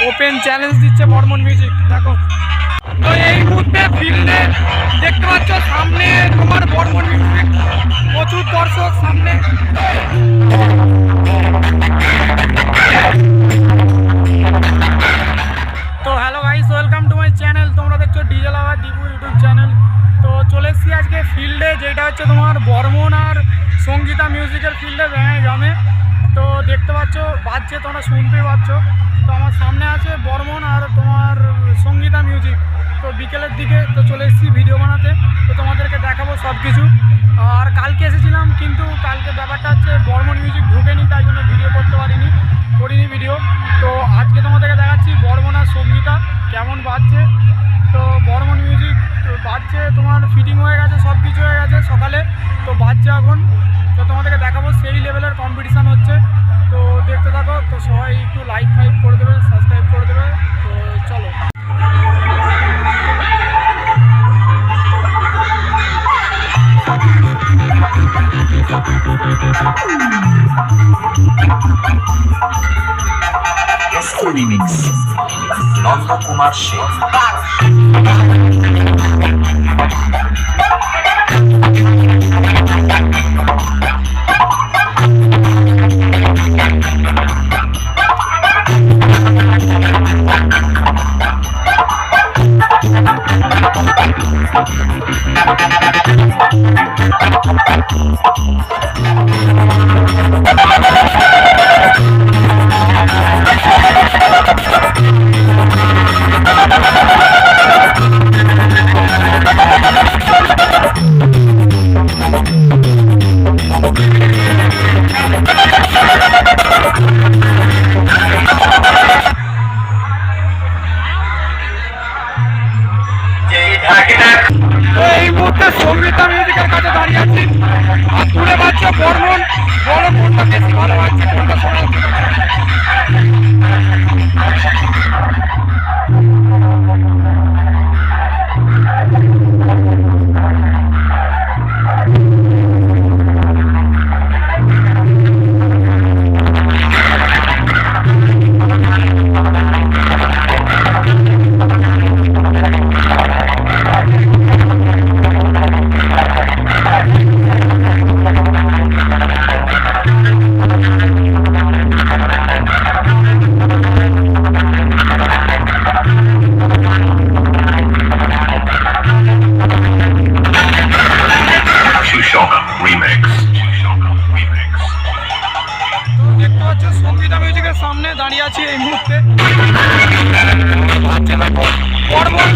Open challenge দিচ্ছে Barman music. দেখো তো এই মুহূর্তে ফিল্ডে দেখতে পাচ্ছ সামনে তোমার বর্মন মিউজিক, প্রচুর দর্শক সামনে। তো hello guys, welcome to my channel. তোমরা দেখছো ডিজে লাভার দীপু ইউটিউব চ্যানেল। তো চলে এসেছি আজকে ফিল্ডে, যেটা হচ্ছে তোমার বর্মন আর সঙ্গীতা মিউজিকের ফিল্ডে গ্রামে। তো দেখতে পাচ্ছ বাজছে, তোমরা শুনতেই পাচ্ছ। তো আমার সামনে আছে বর্মন আর তোমার সঙ্গীতা মিউজিক। তো বিকেলের দিকে তো চলে এসেছি ভিডিও বানাতে, তো তোমাদেরকে দেখাবো সব কিছু। আর কালকে এসেছিলাম, কিন্তু কালকে ব্যাপারটা হচ্ছে বর্মন মিউজিক ঢুকেনি, তাই জন্য ভিডিও করতে করিনি ভিডিও। তো আজকে তোমাদেরকে দেখাচ্ছি বর্মন আর সঙ্গীতা কেমন বাজছে। তো বর্মন মিউজিক বাজছে, তোমার ফিটিং হয়ে গেছে, সব কিছু হয়ে গেছে সকালে, তো বাজছে এখন। তো তোমাদেরকে দেখাবো, সেই লেভেলের কম্পিটিশান হচ্ছে। তো দেখতে থাকো। তো সবাই একটু লাইক ফাইক করে দেবে, সাবস্ক্রাইব করে দেবে। তো চলো। রিমিক্স নন্দকুমার সেন। এই মুহূর্তে সঙ্গীতা মিউজিকের কাছে দাঁড়িয়ে আছি, আর তুলে পাচ্ছে বর্মন। বলো কোনটা বেশি ভালো লাগছে, কোনটা শোনা? সঙ্গীতা মিউজিকের সামনে দাঁড়িয়ে আছি এই মুহূর্তে। বর্মন